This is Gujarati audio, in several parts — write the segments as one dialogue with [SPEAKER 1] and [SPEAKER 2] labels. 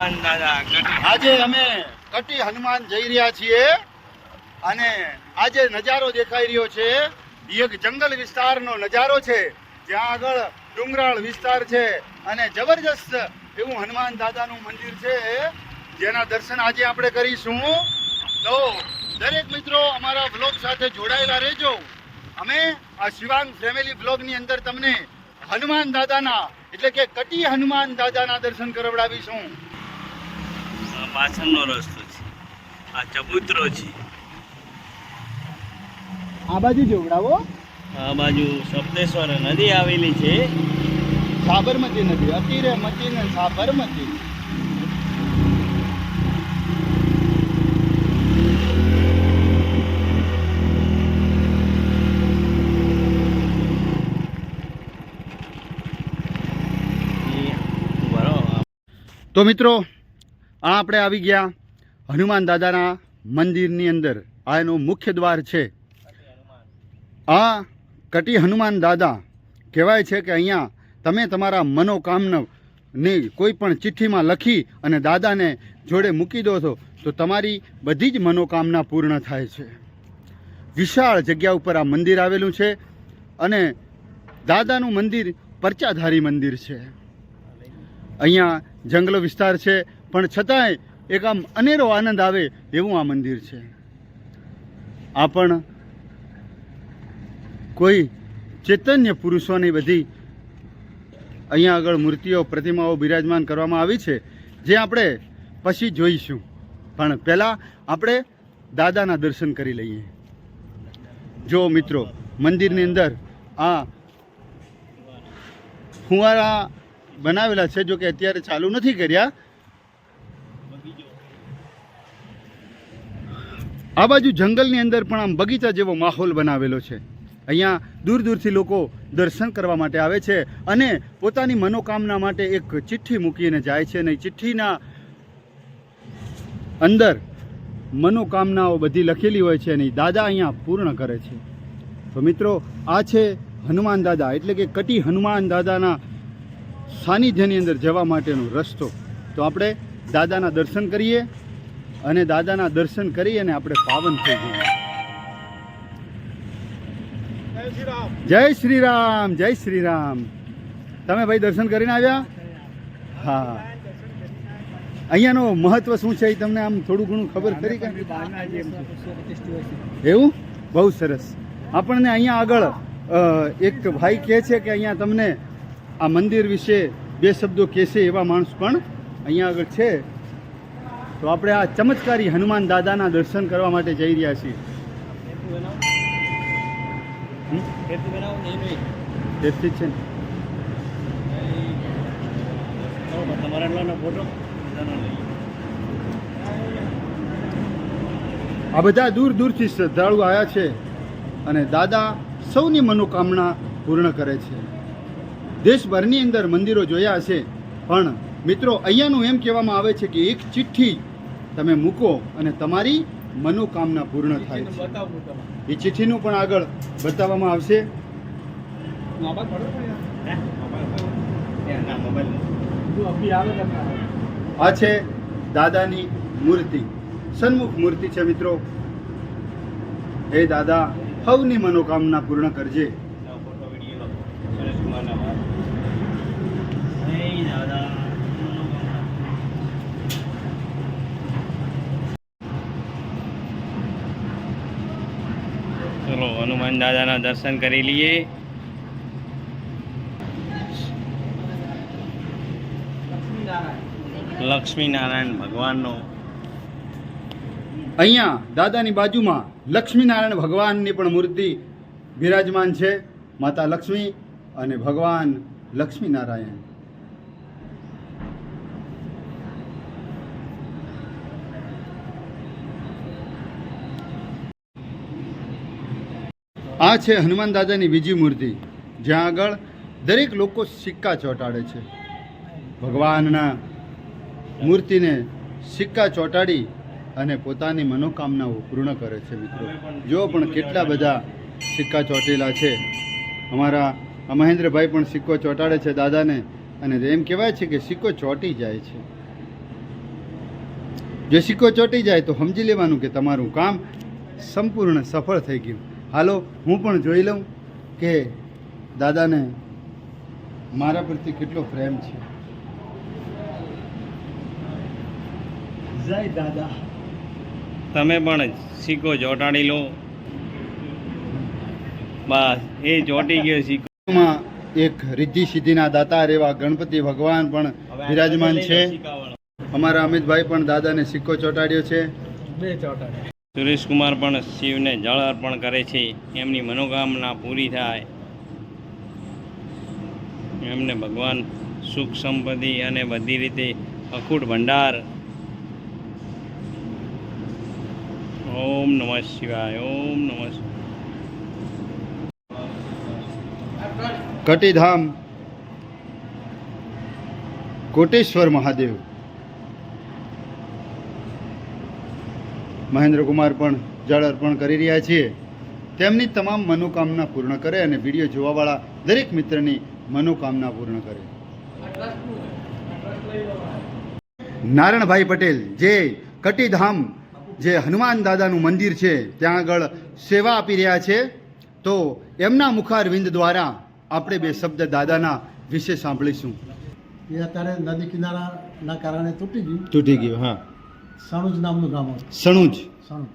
[SPEAKER 1] આજે અમે કટી હનુમાન જઈ રહ્યા છીએ અને આજે નજારો દેખાઈ રહ્યો છે એક જંગલ વિસ્તારનો નજારો છે, જ્યાં આગળ ડુંગરાળ વિસ્તાર છે અને જબરજસ્ત એવું હનુમાન દાદાનું મંદિર છે, જેના દર્શન આજે આપણે કરીશું. તો દરેક મિત્રો અમારા વ્લોગ સાથે જોડાયેલા રહેજો. અમે આ શિવાંગ ફેમિલી વ્લોગની અંદર તમને હનુમાન દાદાના એટલે કે કટી હનુમાન દાદાના દર્શન કરાવડાવીશું.
[SPEAKER 2] પાછળનો રસ્તો છે, આ ચબૂતરો છે.
[SPEAKER 1] આ બાજુ જોવડાવો.
[SPEAKER 2] આ બાજુ સપ્તેશ્વર નદી આવેલી છે,
[SPEAKER 1] સાબરમતી નદી, અતિરે મતી ને સાબરમતી. તો મિત્રો આ આપણે આવી ગયા હનુમાન દાદાના મંદિરની અંદર. આ એનું મુખ્ય દ્વાર છે. આ કટી હનુમાન દાદા કહેવાય છે કે અહીંયા તમે તમારા મનોકામનાની કોઈ પણ ચિઠ્ઠીમાં લખી અને દાદાને જોડે મૂકી દો છો તો તમારી બધી જ મનોકામના પૂર્ણ થાય છે. વિશાળ જગ્યા ઉપર આ મંદિર આવેલું છે અને દાદાનું મંદિર પરચાધારી મંદિર છે. અહીંયા જંગલો વિસ્તાર છે પણ છતાંય એક આમ અનેરો આનંદ આવે એવું આ મંદિર છે. આ પણ કોઈ ચૈતન્ય પુરુષોની બધી અહીંયા આગળ મૂર્તિઓ પ્રતિમાઓ બિરાજમાન કરવામાં આવી છે, જે આપણે પછી જોઈશું. પણ પહેલાં આપણે દાદાના દર્શન કરી લઈએ. જો મિત્રો મંદિરની અંદર આ ફુવારા બનાવેલા છે, જો કે અત્યારે ચાલુ નથી કર્યા. આ બાજુ જંગલની અંદર પણ આમ બગીચા જેવો માહોલ બનાવેલો છે. અહીંયા દૂર દૂરથી લોકો દર્શન કરવા માટે આવે છે અને પોતાની મનોકામના માટે એક ચિઠ્ઠી મૂકીને જાય છે અને ચિઠ્ઠીના અંદર મનોકામનાઓ બધી લખેલી હોય છે અને દાદા અહીંયા પૂર્ણ કરે છે. તો મિત્રો આ છે હનુમાન દાદા એટલે કે કટી હનુમાન દાદાના સાનિધ્યની અંદર જવા માટેનો રસ્તો. તો આપણે દાદાના દર્શન કરીએ અને દાદાના દર્શન કરી અને આપણે પાવન થઈ જઈએ. જય શ્રી રામ, જય શ્રી રામ. તમે ભાઈ દર્શન કરીને આવ્યા? હા. અહીંયાનો મહત્વ શું છે એ તમને આમ થોડું ઘણું ખબર ખરી કે? એવું બહુ સરસ. આપણને અહીંયા આગળ એક ભાઈ કહે છે કે અહીંયા તમને આ મંદિર વિશે બે શબ્દો કહેશે એવા માણસ પણ અહીંયા આગળ છે. તો આપણે આ ચમત્કારી હનુમાન દાદાના દર્શન કરવા માટે જઈ રહ્યા છીએ. આ બધા દૂર દૂરથી શ્રદ્ધાળુ આવ્યા છે અને દાદા સૌની મનોકામના પૂર્ણ કરે છે. દેશભરની અંદર મંદિરો જોયા હશે પણ મિત્રો અહીંયાનું એમ કહેવામાં આવે છે કે એક ચિઠ્ઠી તમે મૂકો અને તમારી મનોકામના પૂર્ણ થાય છે. એ ચિઠ્ઠીનું પણ આગળ બતાવવામાં આવશે. આ છે દાદાની મૂર્તિ, સન્મુખ મૂર્તિ છે મિત્રો. હે દાદા સૌની મનોકામના પૂર્ણ કરજે.
[SPEAKER 2] ચલો હનુમાન દાદાના દર્શન કરી લઈએ. લક્ષ્મીનારાયણ ભગવાનનો
[SPEAKER 1] અહીંયા દાદાની બાજુમાં લક્ષ્મીનારાયણ ભગવાનની પણ મૂર્તિ બિરાજમાન છે. માતા લક્ષ્મી અને ભગવાન લક્ષ્મીનારાયણ. આ છે હનુમાન દાદાની બીજી મૂર્તિ, જ્યાં આગળ દરેક લોકો સિક્કા ચોંટાડે છે. ભગવાનના મૂર્તિને સિક્કા ચોંટાડી અને પોતાની મનોકામનાઓ પૂર્ણ કરે છે. મિત્રો જો પણ કેટલા બધા સિક્કા ચોંટેલા છે. અમારા મહેન્દ્રભાઈ પણ સિક્કો ચોંટાડે છે દાદાને અને એમ કહેવાય છે કે સિક્કો ચોંટી જાય છે. જો સિક્કો ચોંટી જાય તો સમજી લેવાનું કે તમારું કામ સંપૂર્ણ સફળ થઈ ગયું. હાલો હું પણ જોઈ લઉં કે દાદાને મારા પ્રત્યે કેટલો પ્રેમ છે. જય દાદા.
[SPEAKER 2] તમે પણ સિક્કો ચોંટાડી લો. બસ એ ચોંટી ગયો સિક્કો.
[SPEAKER 1] માં એક રિદ્ધિ સિદ્ધિના દાતા એવા ગણપતિ ભગવાન પણ બિરાજમાન છે. અમારા અમિતભાઈ પણ દાદાને સિક્કો ચોંટાડ્યો છે.
[SPEAKER 2] સુરેશકુમાર પણ શિવને જળ અર્પણ કરે છે. એમની મનોકામના પૂરી થાય, એમને ભગવાન સુખ સંપત્તિ અને બધી રીતે અખૂટ ભંડાર. ઓમ નમઃ શિવાય. ઓમ નમઃ શિવાય.
[SPEAKER 1] કટીધામ કોટેશ્વર મહાદેવ મહેન્દ્રકુમાર પણ જળ અર્પણ કરી રહ્યા છીએ. તેમની તમામ મનોકામના પૂર્ણ કરે અને વિડીયો જોવાવાળા દરેક મિત્રની મનોકામના પૂર્ણ કરે. નારણભાઈ પટેલ જે કટીધામ જે હનુમાન દાદાનું મંદિર છે ત્યાં આગળ સેવા આપી રહ્યા છે, તો એમના મુખારવિંદ દ્વારા આપણે બે શબ્દ દાદાના વિશે સાંભળીશું.
[SPEAKER 3] એ અત્યારે નદી કિનારાના કારણે
[SPEAKER 1] તૂટી ગયું. હા.
[SPEAKER 3] સણુજ નામનું ગામ હતું.
[SPEAKER 1] સણુજ.
[SPEAKER 3] સણુજ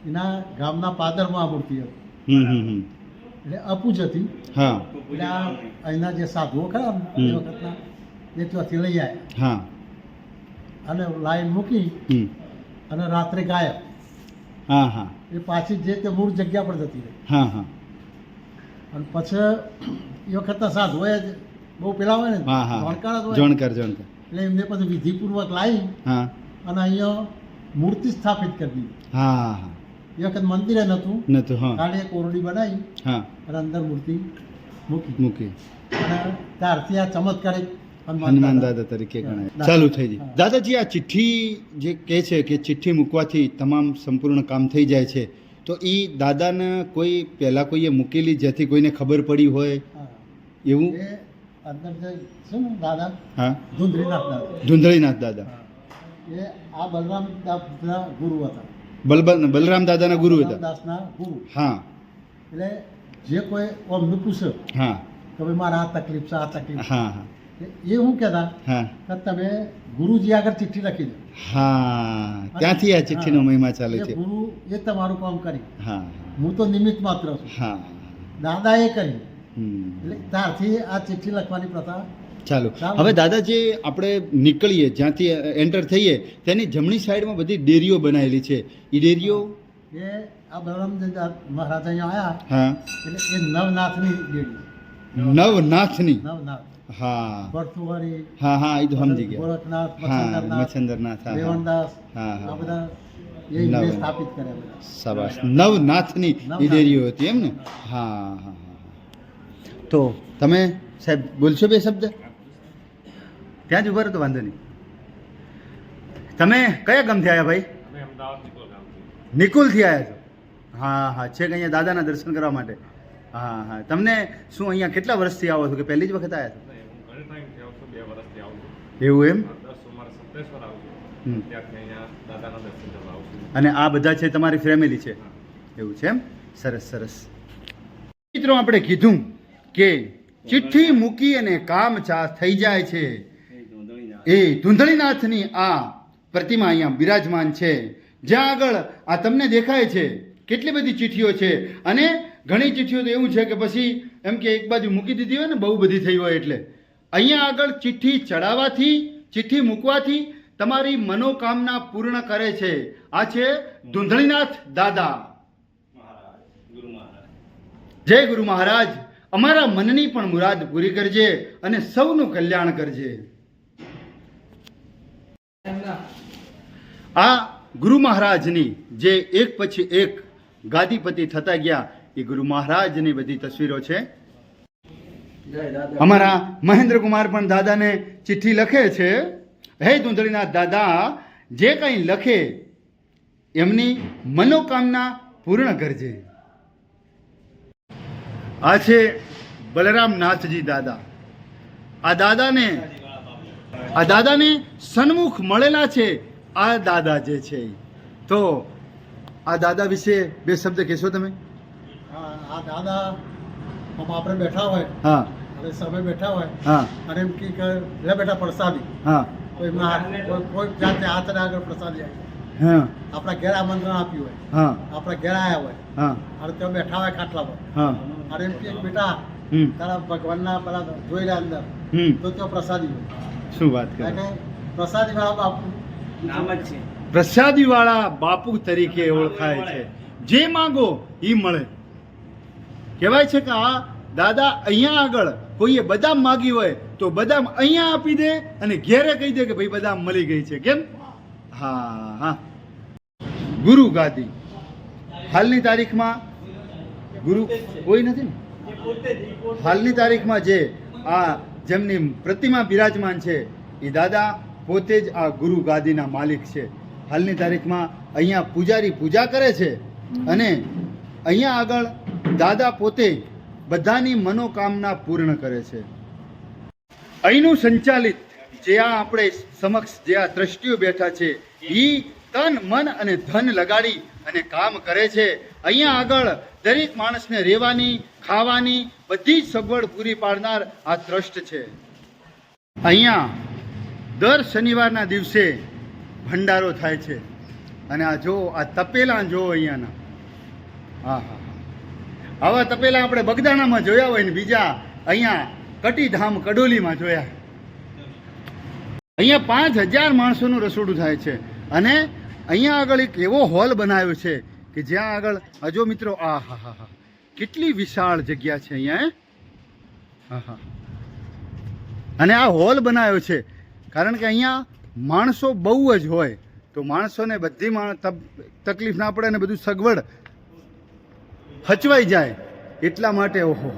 [SPEAKER 3] એના ગામના પાદરમાં આ મૂર્તિ હતી. એટલે અપૂજ હતી.
[SPEAKER 1] હા.
[SPEAKER 3] એટલે આ અહીંના જે સાધુઓ ખરા ને એ વખતના એ ત્યાંથી લઈ આવ્યા.
[SPEAKER 1] હા.
[SPEAKER 3] અને લાઈન મૂકી અને રાત્રે ગાયબ.
[SPEAKER 1] હા હા.
[SPEAKER 3] એ પાછી જે તે મૂળ જગ્યા પર જતી રહી.
[SPEAKER 1] હા હા.
[SPEAKER 3] અને પછી એ વખતના સાધુઓએ જ બહુ પેલા હોય ને જાણકાર જ હોય,
[SPEAKER 1] જાણકાર
[SPEAKER 3] એટલે એમને પછી વિધિપૂર્વક લાવી
[SPEAKER 1] હા
[SPEAKER 3] અને અહીંયા મૂર્તિ સ્થાપિત કરી દીધી.
[SPEAKER 1] હા હા.
[SPEAKER 3] એ વખત મંદિરે નહોતું.
[SPEAKER 1] હા.
[SPEAKER 3] ખાલી એક ઓરડી બનાવી
[SPEAKER 1] હા
[SPEAKER 3] અને અંદર મૂર્તિ
[SPEAKER 1] મૂકી
[SPEAKER 3] અને ત્યારથી આ ચમત્કારિક
[SPEAKER 1] હનુમાન દાદા તરીકે ગણાય ચાલુ થઈ જાય. દાદાજી, આ ચિઠ્ઠી જે કહે છે કે ચિઠ્ઠી મૂકવાથી તમામ સંપૂર્ણ કામ થઈ જાય છે, તો એ દાદાને કોઈ પહેલાં કોઈએ મૂકેલી જેથી કોઈને ખબર પડી હોય એવું?
[SPEAKER 3] એ અંદર જે છે ને દાદા,
[SPEAKER 1] હા,
[SPEAKER 3] ધુંધળીનાથ દાદા.
[SPEAKER 1] ધુંધળીનાથ દાદા
[SPEAKER 3] એ આ બલરામ દાસના ગુરુ હતા.
[SPEAKER 1] બલરામ દાદાના ગુરુ હતા.
[SPEAKER 3] દાસના ગુરુ.
[SPEAKER 1] હા.
[SPEAKER 3] એટલે જે કોઈ અમને પૂછે
[SPEAKER 1] હા
[SPEAKER 3] કે ભાઈ મારા આ તકલીફ છે, આ તકલીફ છે,
[SPEAKER 1] હા હા
[SPEAKER 3] એ હું કહેતા
[SPEAKER 1] હા
[SPEAKER 3] કે તમે ગુરુજી આગળ ચિઠ્ઠી લખી દો.
[SPEAKER 1] હા, ત્યાંથી આ ચિઠ્ઠીનો મહિમા ચાલે છે.
[SPEAKER 3] ગુરુ એ તમારું કામ કરી,
[SPEAKER 1] હા
[SPEAKER 3] હું તો નિમિત્ત માત્ર છું.
[SPEAKER 1] હા.
[SPEAKER 3] દાદાએ કરી. એટલે ત્યારથી આ ચિઠ્ઠી લખવાની પ્રથા
[SPEAKER 1] ચાલો. હવે દાદાજી, આપણે નીકળીએ જ્યાંથી એન્ટર થઈએ તેની જમણી સાઈડમાં બધી ડેરીઓ બનાવેલી છે. એ ડેરીઓ
[SPEAKER 3] એ આ બલરામ મહારાજ અહીંયા આવ્યા.
[SPEAKER 1] હા.
[SPEAKER 3] એટલે એ નવનાથની ડેરી.
[SPEAKER 1] નવનાથની.
[SPEAKER 3] નવનાથ.
[SPEAKER 1] હા.
[SPEAKER 3] ભરતુવારી.
[SPEAKER 1] હા હા, એ તો સમજી ગયા.
[SPEAKER 3] ગોરખનાથ,
[SPEAKER 1] હા,
[SPEAKER 3] મચ્છંદરનાથ,
[SPEAKER 1] મચ્છંદરનાથ. હા
[SPEAKER 3] દેવનદાસ,
[SPEAKER 1] હા હા.
[SPEAKER 3] આ બધા એ
[SPEAKER 1] નવ.
[SPEAKER 3] ઇંગ્લિશ સ્થાપિત કર્યા બધા.
[SPEAKER 1] શાબાશ. નવનાથની એ ડેરીઓ હતી એમ ને? હા હા હા. તો તમે સાહેબ બોલશો બે શબ્દ? ત્યાં જ ઉભા રહો તો વાંધો નહીં. તમે કયા ગામથી આવ્યા ભાઈ? નિકુલથી આવ્યા છો? હા હા, છેક અહીંયા દાદાના દર્શન કરવા માટે. હા હા. તમને શું અહીંયા કેટલા વર્ષથી આવો છો કે પહેલી જ વખત આવ્યા છો? એવું એમ? અને આ બધા છે તમારી ફેમિલી છે? એવું છે એમ? સરસ સરસ. મિત્રો, આપણે કીધું કે ચિઠ્ઠી મૂકી અને કામ થઈ જાય છે. એ ધુંધળીનાથની આ પ્રતિમા અહીંયા બિરાજમાન છે, જ્યાં આગળ આ તમને દેખાય છે કેટલી બધી ચિઠ્ઠીઓ છે. અને ઘણી ચિઠ્ઠીઓ તો એવું છે કે પછી એમ કે એક બાજુ મૂકી દીધી હોય ને, બહુ બધી થઈ હોય, એટલે અહીંયા આગળ ચિઠ્ઠી ચડાવવાથી, ચિઠ્ઠી મૂકવાથી તમારી મનોકામના પૂર્ણ કરે છે. આ છે ધુંધળીનાથ દાદા. જય ગુરુ મહારાજ. અમારા મનની પણ મુરાદ પૂરી કરજે અને સૌનું કલ્યાણ કરજે. આ ગુરુ મહારાજની જે એક પછી એક ગાદીપતિ થતા ગયા એ ગુરુ મહારાજની બધી તસવીરો છે. અમારા મહેન્દ્રકુમાર પણ દાદાને ચિઠ્ઠી લખે છે. હે ધુંધળીનાથ દાદા, જે કંઈ લખે એમની મનોકામના પૂર્ણ કરજે. આ છે બલરામનાથજી દાદા. આ દાદાને સન્મુખ મળેલા છે આ દાદા જે છે ઈ. તો આ દાદા વિશે બે શબ્દ કહેશો તમે?
[SPEAKER 3] આ દાદા આમ આપણે બેઠા હોય
[SPEAKER 1] હા
[SPEAKER 3] અને સામે બેઠા હોય
[SPEAKER 1] હા
[SPEAKER 3] અને એમ કે લે બેટા પ્રસાદી,
[SPEAKER 1] હા
[SPEAKER 3] તો એમના કોઈ જાતે હાથને આગળ પ્રસાદી આપી,
[SPEAKER 1] હા
[SPEAKER 3] આપણા ઘેર આમંત્રણ આપ્યું હોય,
[SPEAKER 1] હા
[SPEAKER 3] આપણા ઘેર આવ્યા હોય
[SPEAKER 1] હા
[SPEAKER 3] અને ત્યાં બેઠા હોય ખાટલા પર
[SPEAKER 1] હા
[SPEAKER 3] અને એમ કે બેટા તારા ભગવાનના પેલા જોઈ લે અંદર, તો ત્યાં પ્રસાદી હોય.
[SPEAKER 1] શું વાત કરે?
[SPEAKER 3] એટલે પ્રસાદી વાળા બાપુ
[SPEAKER 2] નામ જ છે.
[SPEAKER 1] પ્રસાદીવાળા બાપુ તરીકે ઓળખાય છે. જે માંગો એ મળે. કહેવાય છે કે આ દાદા અહીંયા આગળ કોઈએ બદામ માગી હોય તો બદામ અહીંયા આપી દે અને ઘેરે કહી દે કે ભાઈ બદામ મળી ગઈ છે. કેમ? હા હા. ગુરુ ગાદી હાલની તારીખમાં ગુરુ કોઈ નથી ને? હાલની તારીખમાં જે આ જેમની પ્રતિમા બિરાજમાન છે એ દાદા પોતે જ આ ગુરુ ગાદીના માલિક છે. હાલની તારીખમાં અહીંયા પૂજારી પૂજા કરે છે અને અહીંયા આગળ દાદા પોતે બધાની મનોકામના પૂર્ણ કરે છે. અહીંનું સંચાલિત જે આ આપણે સમક્ષ જે આ દ્રષ્ટિઓ બેઠા છે એ તન મન અને ધન લગાડી અને કામ કરે છે. અહીંયા આગળ દરેક માણસને રહેવાની ખાવાની બધી જ સગવડ પૂરી પાડનાર આ ટ્રસ્ટ છે. અહીંયા દર શનિવારના દિવસે ભંડારો થાય છે અને આ જો આ તપેલા જો અહીંયાના, હા હા હા, આવા તપેલા આપણે બગદાણામાં જોયા હોય ને બીજા અહીંયા કટીધામ કડોલીમાં જોયા. અહીંયા 5000 માણસોનું રસોડું થાય છે અને અહીંયા આગળ એક એવો હોલ બનાવ્યો છે કે જ્યાં આગળ જો મિત્રો આ હા હા હા કેટલી વિશાળ જગ્યા છે અહીંયા. હા હા. અને આ હોલ બનાવ્યો છે કારણ કે અહીંયા માણસો બહુ જ હોય તો માણસોને બધી તકલીફ ના પડે ને બધું સગવડ હચવાઈ જાય એટલા માટે. ઓહો,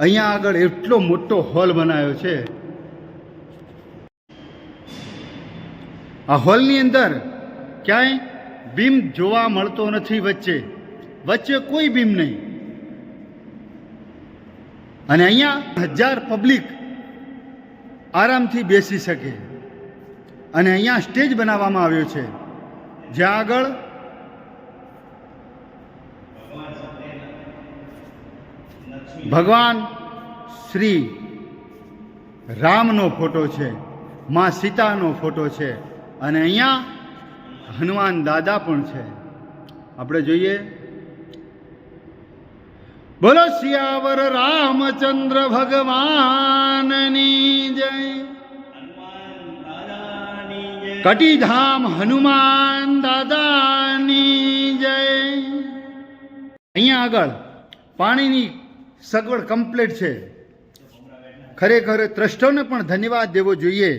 [SPEAKER 1] અહીંયા આગળ એટલો મોટો હોલ બનાવ્યો છે. આ હોલની અંદર ક્યાંય બીમ જોવા મળતો નથી. વચ્ચે કોઈ બીમ નહીં અને અહીંયા 1000 પબ્લિક આરામથી બેસી શકે. અને અહીંયા સ્ટેજ બનાવવામાં આવ્યો છે જ્યાં આગળ ભગવાન શ્રી રામનો ફોટો છે, મા સીતાનો ફોટો છે અને અહીંયા હનુમાન દાદા પણ છે. આપણે જોઈએ, બોલો સિયાવર રામચંદ્ર ભગવાનની જય. કટીધામ હનુમાન દાદાની જય. અહીંયા આગળ પાણીની સગવડ કમ્પ્લીટ છે. ખરેખર ટ્રસ્ટોને પણ ધન્યવાદ દેવો જોઈએ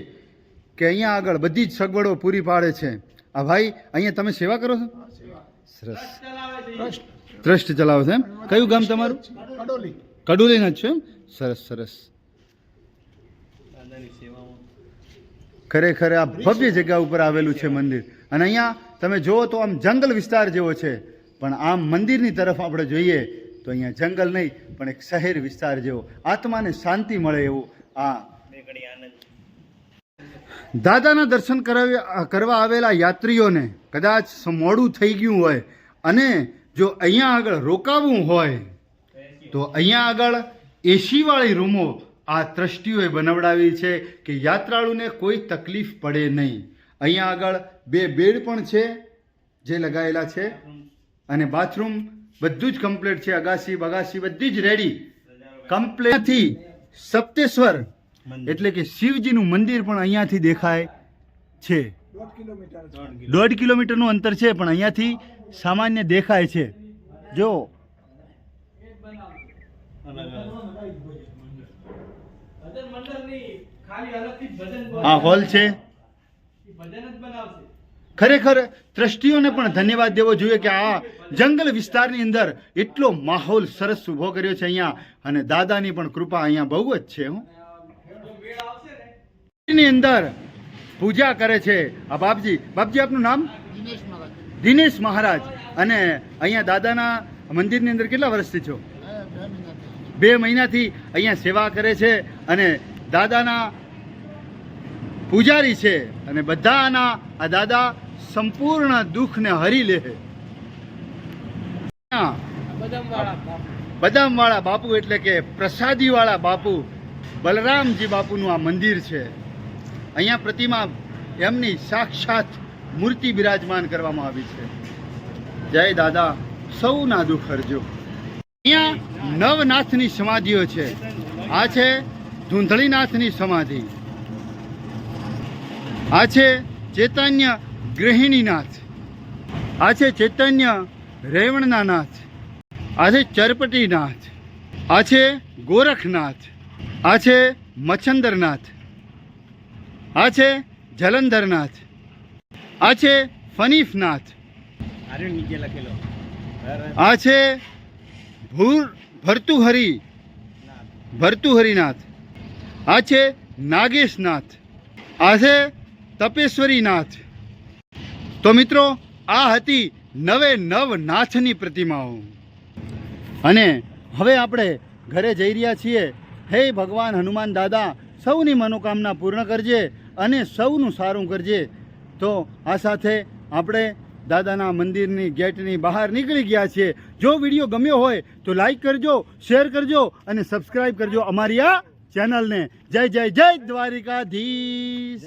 [SPEAKER 1] કે અહીંયા આગળ બધી જ સગવડો પૂરી પાડે છે. આ ભાઈ અહીંયા તમે સેવા કરો છો? સરસ. ટ્રસ્ટ ચલાવો છો એમ? કયું ગામ તમારું?
[SPEAKER 3] કડોલી.
[SPEAKER 1] કડોલીના જ છો એમ? સરસ સરસ. ખરેખર આ ભવ્ય જગ્યા ઉપર આવેલું છે મંદિર અને અહીંયા તમે જુઓ તો આમ જંગલ વિસ્તાર જેવો છે પણ આમ મંદિરની તરફ આપણે જોઈએ તો અહીંયા જંગલ નહીં પણ એક શહેર વિસ્તાર જેવો આત્માને શાંતિ મળે એવું આ દાદાના દર્શન કરવા આવેલા યાત્રીઓને કદાચ મોડું થઈ ગયું હોય અને જો અહીંયા આગળ રોકાવું હોય તો અહીંયા આગળ એસીવાળી રૂમો આ ટ્રસ્ટીઓએ બનાવડાવી છે કે યાત્રાળુને કોઈ તકલીફ પડે નહીં. અહીંયા આગળ 2 બેડ પણ છે જે લગાવેલા છે અને બાથરૂમ બધું જ કમ્પ્લીટ છે. અગાસી બગાસી બધી જ રેડી કમ્પ્લીટથી સપ્તેશ્વર એટલે કે શિવજીનું મંદિર પણ અહીંયાથી દેખાય છે. 1.5 કિલોમીટરનું અંતર છે પણ અહીંયાથી સામાન્ય દેખાય છે. જો આ હોલ છે. ખરેખર ટ્રસ્ટીઓને પણ ધન્યવાદ દેવો જોઈએ કે આ જંગલ વિસ્તારની અંદર એટલો માહોલ સરસ ઊભો કર્યો છે અહીંયા અને દાદાની પણ કૃપા અહીંયા બહુ જ છે. ની અંદર પૂજા કરે છે આ બાપજી આપનું નામ? દિનેશ મહારાજ. અને અહીંયા દાદાના મંદિરની અંદર કેટલા વર્ષથી છો? 2 મહિનાથી અહીંયા સેવા કરે છે અને દાદાના પૂજારી છે અને બધાના આ દાદા સંપૂર્ણ દુઃખને હરી લે. બદામવાળા બાપુ એટલે કે પ્રસાદીવાળા બાપુ બલરામજી બાપુનું આ મંદિર છે. અહીંયા પ્રતિમા એમની સાક્ષાત મૂર્તિ બિરાજમાન કરવામાં આવી છે. જય દાદા, સૌના દુઃખ હરજો. અહીંયા નવનાથની સમાધિઓ છે. આ છે ધૂંધળીનાથની સમાધિ, આ છે ચૈતન્ય ગૃહિણીનાથ, આ છે ચૈતન્ય રેવણના નાથ, આ છે ચરપટીનાથ, આ છે ગોરખનાથ, આ છે મચ્છંદરનાથ, આ છે જલંધરનાથ, આ છે ફનીફનાથ, આ છે ભર્તુહરિનાથ, આ છે નાગેશનાથ, આ છે તપેશ્વરીનાથ. તો મિત્રો, આ હતી નવે નવ નાથની પ્રતિમાઓ. અને હવે આપણે ઘરે જઈ રહ્યા છીએ. હે ભગવાન હનુમાન દાદા, સૌની મનોકામના પૂર્ણ કરજે અને સૌનું સારું કરજે. તો આ સાથે આપણે દાદાના મંદિરની ગેટની બહાર નીકળી ગયા છીએ. જો વિડીયો ગમ્યો હોય તો લાઈક કરજો, શેર કરજો અને સબસ્ક્રાઈબ કરજો અમારી આ ચેનલને. જય જય જય દ્વારિકાધીશ.